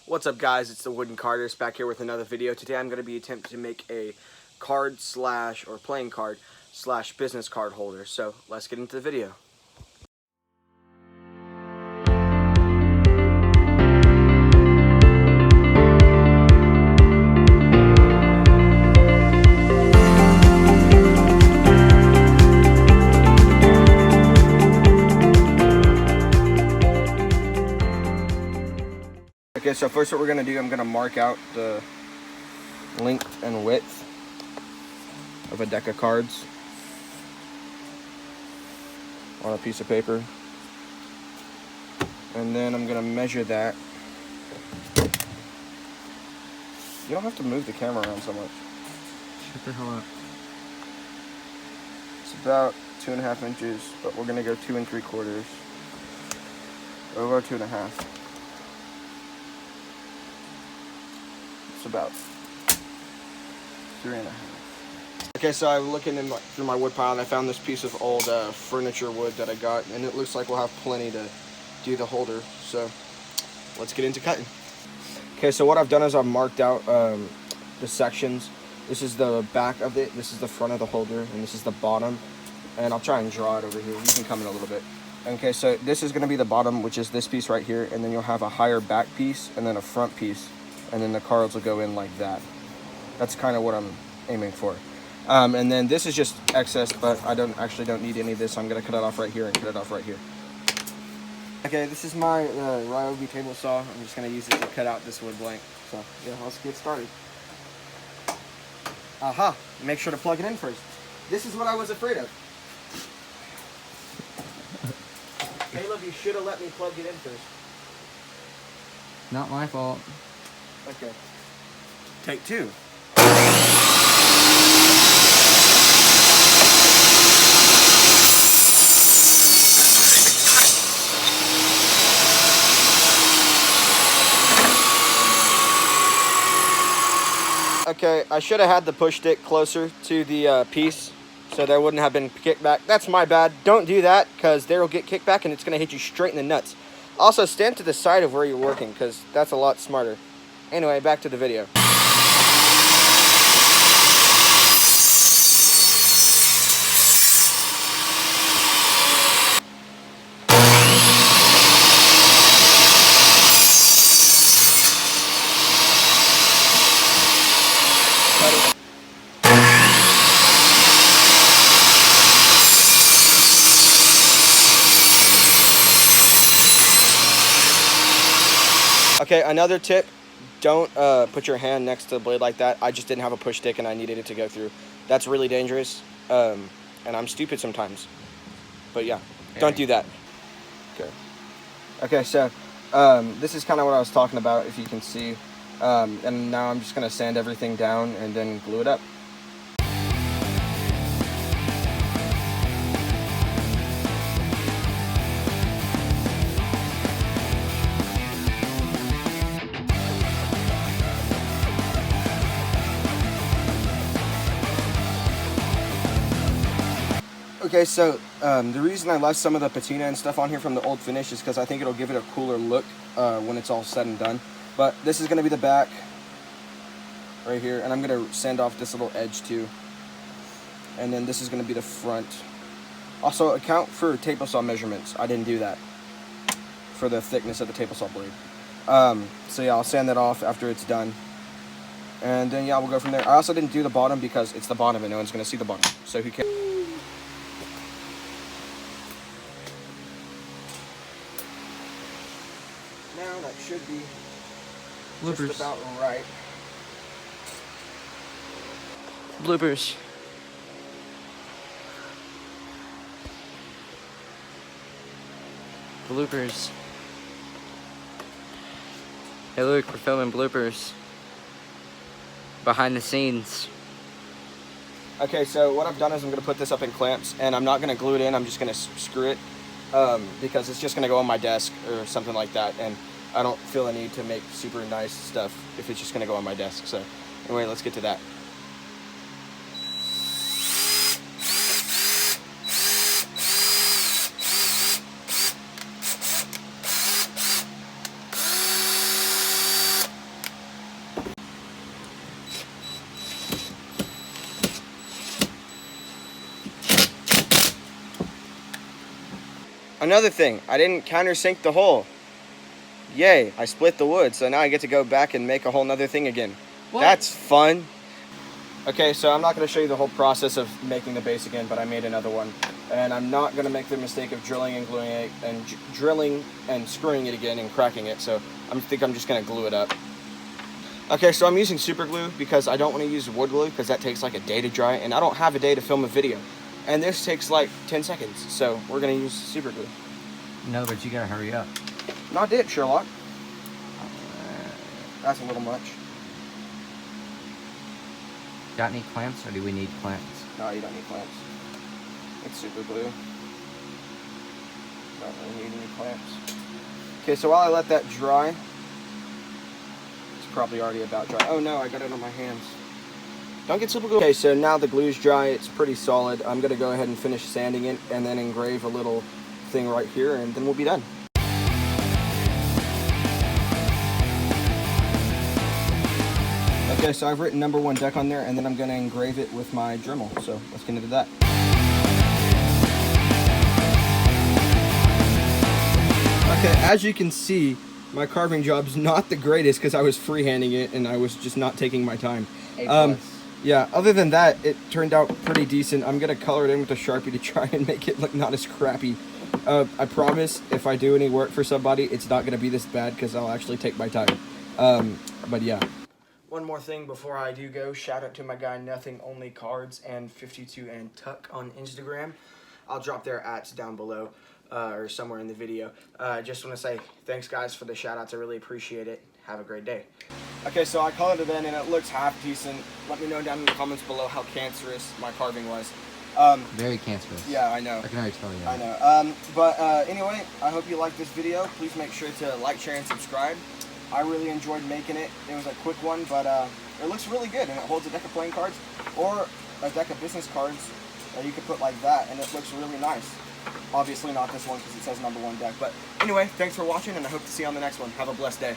What's up, guys? It's the Wooden Carters back here with another video. Today I'm going to be attempting to make a card slash or playing card slash business card holder. So let's get into the video. Okay, so first what we're going to do, I'm going to mark out the length and width of a deck of cards on a piece of paper. And then I'm going to measure that. You don't have to move the camera around so much. Shut the hell up. It's about 2.5 inches, but we're going to go 2 3/4 over 2.5. It's about 3.5. Okay, so I'm looking through my wood pile and I found this piece of old furniture wood that I got, and it looks like we'll have plenty to do the holder. So let's get into cutting. Okay, so what I've done is I've marked out the sections. This is the back of it, this is the front of the holder, and this is the bottom. And I'll try and draw it over here. You can come in a little bit. Okay, so this is going to be the bottom, which is this piece right here, and then you'll have a higher back piece and then a front piece, and then the cards will go in like that. That's kind of what I'm aiming for. And then this is just excess, but I don't need any of this. So I'm going to cut it off right here and cut it off right here. Okay, this is my Ryobi table saw. I'm just going to use it to cut out this wood blank. So yeah, let's get started. Aha! Make sure to plug it in first. This is what I was afraid of. Caleb, you should have let me plug it in first. Not my fault. Okay. Take two. Okay, I should have had the push stick closer to the piece so there wouldn't have been kickback. That's my bad. Don't do that because there will get kickback and it's going to hit you straight in the nuts. Also, stand to the side of where you're working because that's a lot smarter. Anyway, back to the video. Okay, another tip, don't put your hand next to the blade like that. I just didn't have a push stick and I needed it to go through. That's really dangerous, and I'm stupid sometimes. But yeah, don't do that. Okay. Okay, so this is kind of what I was talking about, if you can see. And now I'm just going to sand everything down and then glue it up. Okay, so the reason I left some of the patina and stuff on here from the old finish is because I think it'll give it a cooler look when it's all said and done. But this is going to be the back right here, and I'm going to sand off this little edge too. And then this is going to be the front. Also, account for table saw measurements. I didn't do that for the thickness of the table saw blade. So yeah, I'll sand that off after it's done. And then yeah, we'll go from there. I also didn't do the bottom because it's the bottom and no one's going to see the bottom. So who cares? Now that should be Bloopers. just about right. Bloopers. Bloopers. Hey, look, we're filming bloopers. Behind the scenes. Okay, so what I've done is I'm going to put this up in clamps, and I'm not going to glue it in, I'm just going to screw it, because it's just going to go on my desk or something like that, and I don't feel a need to make super nice stuff if it's just going to go on my desk. So anyway, let's get to that. Another thing, I didn't countersink the hole. Yay, I split the wood, so now I get to go back and make a whole nother thing again. What? That's fun. Okay, so I'm not going to show you the whole process of making the base again, but I made another one. And I'm not going to make the mistake of drilling and gluing it, and drilling and screwing it again and cracking it, so I think I'm just going to glue it up. Okay, so I'm using super glue because I don't want to use wood glue because that takes like a day to dry, and I don't have a day to film a video. And this takes like 10 seconds, so we're going to use super glue. No, but you gotta hurry up. Not it, Sherlock. That's a little much. Got any clamps, or do we need clamps? No, you don't need clamps. It's super glue. Don't really need any clamps. Okay, so while I let that dry, it's probably already about dry. Oh no, I got it on my hands. Don't get super glue. Okay, so now the glue's dry, it's pretty solid. I'm gonna go ahead and finish sanding it and then engrave a little thing right here, and then we'll be done. Okay, so I've written number 1 deck on there, and then I'm going to engrave it with my Dremel. So let's get into that. Okay, as you can see, my carving job's not the greatest because I was freehanding it and I was just not taking my time. Yeah, other than that, it turned out pretty decent. I'm going to color it in with a Sharpie to try and make it look not as crappy. I promise if I do any work for somebody, it's not going to be this bad because I'll actually take my time. But yeah. One more thing before I do go, shout out to my guy Nothing Only Cards and 52 and Tuck on Instagram. I'll drop their ats down below or somewhere in the video. Just want to say thanks guys for the shout outs. I really appreciate it. Have a great day. Okay, so I colored it in and it looks half decent. Let me know down in the comments below how cancerous my carving was. Very cancerous. Yeah, I know. I can already tell you. I know. But anyway, I hope you liked this video. Please make sure to like, share, and subscribe. I really enjoyed making it. It was a quick one, but it looks really good, and it holds a deck of playing cards or a deck of business cards that you could put like that, and it looks really nice. Obviously not this one because it says number 1 deck. But anyway, thanks for watching, and I hope to see you on the next one. Have a blessed day.